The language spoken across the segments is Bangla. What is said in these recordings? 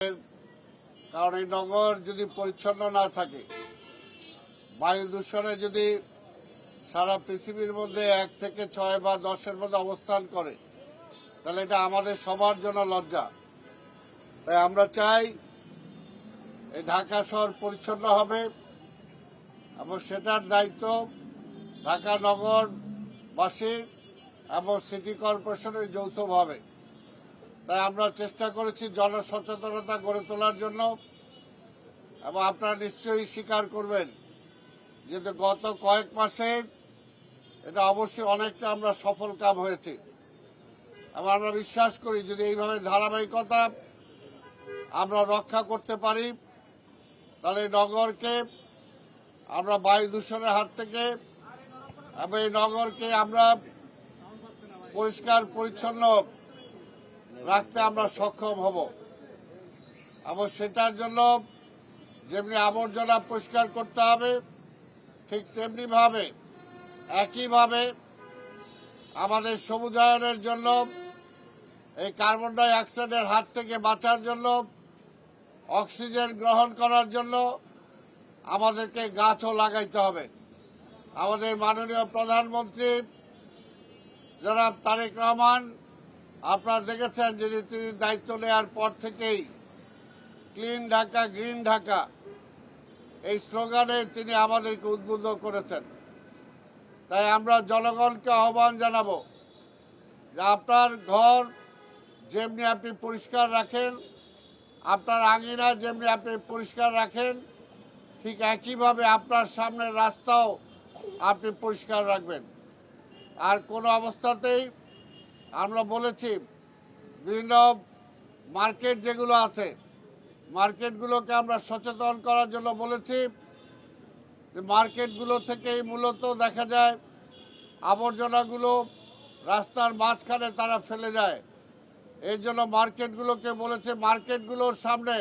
কারণ এই নগর যদি পরিচ্ছন্ন না থাকে, বায়ু দূষণে যদি সারা পৃথিবীর মধ্যে 1 থেকে 6 বা 10-এর মধ্যে অবস্থান করে, তাহলে এটা আমাদের সবার জন্য লজ্জা। তাই আমরা চাই এই ঢাকা শহর পরিচ্ছন্ন হবে এবং সেটার দায়িত্ব ঢাকা নগরবাসী এবং সিটি কর্পোরেশনের যৌথভাবে। তাই আমরা চেষ্টা করেছি জনসচেতনতা গড়ে তোলার জন্য, এবং আপনারা নিশ্চয়ই স্বীকার করবেন যে গত কয়েক মাসে এটা অবশ্যই অনেকটা আমরা সফল কাম হয়েছে। এবং আমরা বিশ্বাস করি যদি এইভাবে ধারাবাহিকতা আমরা রক্ষা করতে পারি, তাহলে নগরকে আমরা বায়ু দূষণের হাত থেকে এবং এই নগরকে আমরা পরিষ্কার পরিচ্ছন্ন রাখতে আমরা সক্ষম হব। এবং সেটার জন্য যেমনি আবর্জনা পরিষ্কার করতে হবে, ঠিক তেমনিভাবে একইভাবে আমাদের সবুজায়নের জন্য, এই কার্বন ডাই অক্সাইডের হাত থেকে বাঁচার জন্য, অক্সিজেন গ্রহণ করার জন্য আমাদেরকে গাছও লাগাইতে হবে। আমাদের মাননীয় প্রধানমন্ত্রী জনাব তারেক রহমান, আপনারা দেখেছেন যে তিনি দায়িত্ব নেওয়ার পর থেকেই ক্লিন ঢাকা গ্রিন ঢাকা এই স্লোগানে তিনি আমাদেরকে উদ্বুদ্ধ করেছেন। তাই আমরা জনগণকে আহ্বান জানাবো যে আপনার ঘর যেমনি আপনি পরিষ্কার রাখেন, আপনার আঙিনা যেমনি আপনি পরিষ্কার রাখেন, ঠিক একইভাবে আপনার সামনের রাস্তাও আপনি পরিষ্কার রাখবেন। আর কোনো অবস্থাতেই আমরা বলেছি বিভিন্ন মার্কেট যেগুলো আছে, মার্কেটগুলোকে আমরা সচেতন করার জন্য বলেছি যে মার্কেটগুলো থেকেই মূলত দেখা যায় আবর্জনাগুলো রাস্তার মাঝখানে তারা ফেলে যায়। এই জন্য মার্কেটগুলোকে বলেছে মার্কেটগুলোর সামনে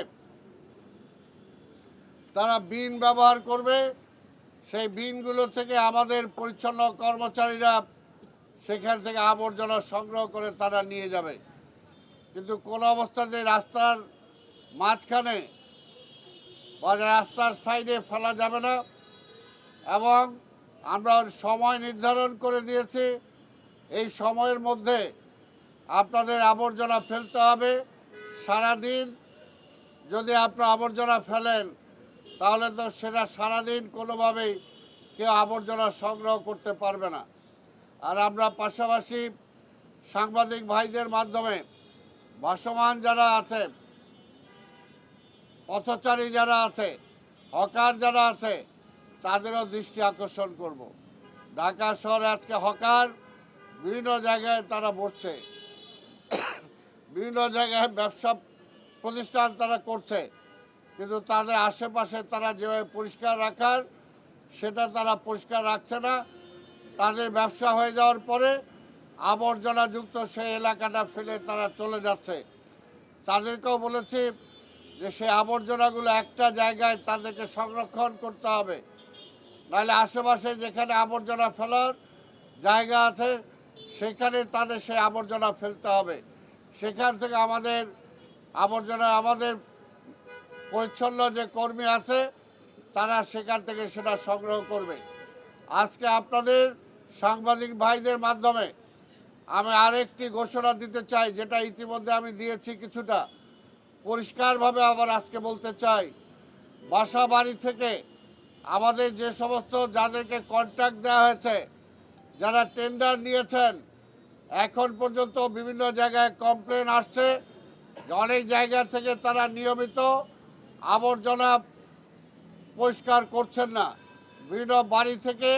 তারা বিন ব্যবহার করবে, সেই বিনগুলো থেকে আমাদের পরিচ্ছন্ন কর্মচারীরা সেখান থেকে আবর্জনা সংগ্রহ করে তারা নিয়ে যাবে। কিন্তু কোনো অবস্থাতে রাস্তার মাঝখানে বা রাস্তার সাইডে ফেলা যাবে না। এবং আমরা সময় নির্ধারণ করে দিয়েছি, এই সময়ের মধ্যে আপনাদের আবর্জনা ফেলতে হবে। সারাদিন যদি আপনারা আবর্জনা ফেলেন, তাহলে তো সেটা সারাদিন কোনোভাবেই কেউ আবর্জনা সংগ্রহ করতে পারবে না। আর আমরা পাশাপাশি সাংবাদিক ভাইদের মাধ্যমে ভাসমান যারা আছে, পথচারী যারা আছে, হকার যারা আছে, তাদেরও দৃষ্টি আকর্ষণ করব। ঢাকা শহরে আজকে হকার বিভিন্ন জায়গায় তারা বসছে, বিভিন্ন জায়গায় ব্যবসা প্রতিষ্ঠান তারা করছে, কিন্তু তাদের আশেপাশে তারা যেভাবে পরিষ্কার রাখার সেটা তারা পরিষ্কার রাখছে না। তাদের ব্যবসা হয়ে যাওয়ার পরে আবর্জনাযুক্ত সেই এলাকাটা ফেলে তারা চলে যাচ্ছে। তাদেরকেও বলেছি যে সেই আবর্জনাগুলো একটা জায়গায় তাদেরকে সংরক্ষণ করতে হবে, নাহলে আশেপাশে যেখানে আবর্জনা ফেলার জায়গা আছে সেখানে তাদের সেই আবর্জনা ফেলতে হবে। সেখান থেকে আমাদের আবর্জনা, আমাদের পরিচ্ছন্ন যে কর্মী আছে তারা সেখান থেকে সেটা সংগ্রহ করবে। আজকে আপনাদের সাংবাদিক ভাইদের মাধ্যমে আমি আরেকটি ঘোষণা দিতে চাই, যেটা ইতিমধ্যে আমি দিয়েছি কিছুটা, পরিষ্কারভাবে আবার আজকে বলতে চাই। বাসা বাড়ি থেকে আমাদের যে সমস্ত যাদেরকে কন্ট্রাক্ট দেওয়া হয়েছে, যারা টেন্ডার নিয়েছেন, এখন পর্যন্ত বিভিন্ন জায়গায় কমপ্লেন আসছে যে অনেক জায়গা থেকে তারা নিয়মিত আবর্জনা পরিষ্কার করছেন না। বিভিন্ন বাড়ি থেকে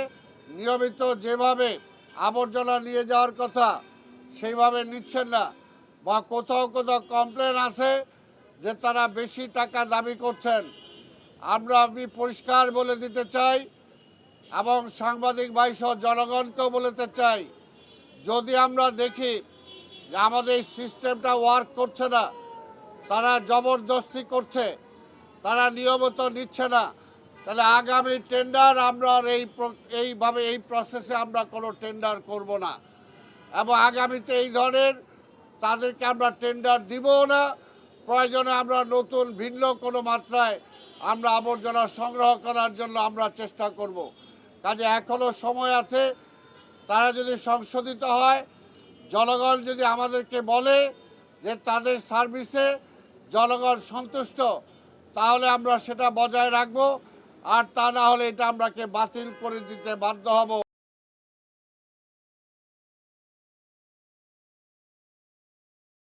নিয়মিত যেভাবে আবর্জনা নিয়ে যাওয়ার কথা সেইভাবে নিচ্ছেন না, বা কোথাও কোথাও কমপ্লেন আছে যে তারা বেশি টাকা দাবি করছেন। আমি পরিষ্কার বলে দিতে চাই এবং সাংবাদিক ভাই সহ জনগণকেও বলতে চাই, যদি আমরা দেখি যে আমাদের এই সিস্টেমটা ওয়ার্ক করছে না, তারা জবরদস্তি করছে, তারা নিয়মিত নিচ্ছে না, তাহলে আগামী টেন্ডার আমরা এইভাবে এই প্রসেসে আমরা কোনো টেন্ডার করব না। এবং আগামীতে এই ধরনের তাদেরকে আমরা টেন্ডার দিব না। প্রয়োজনে আমরা নতুন ভিন্ন কোনো মাত্রায় আমরা আবর্জনা সংগ্রহ করার জন্য আমরা চেষ্টা করব। কাজে এখনো সময় আছে, তারা যদি সংশোধিত হয়, জনগণ যদি আমাদেরকে বলে যে তাদের সার্ভিসে জনগণ সন্তুষ্ট, তাহলে আমরা সেটা বজায় রাখবো, আর তা না হলে এটা আমরাকে বাতিল করে দিতে বাধ্য হব।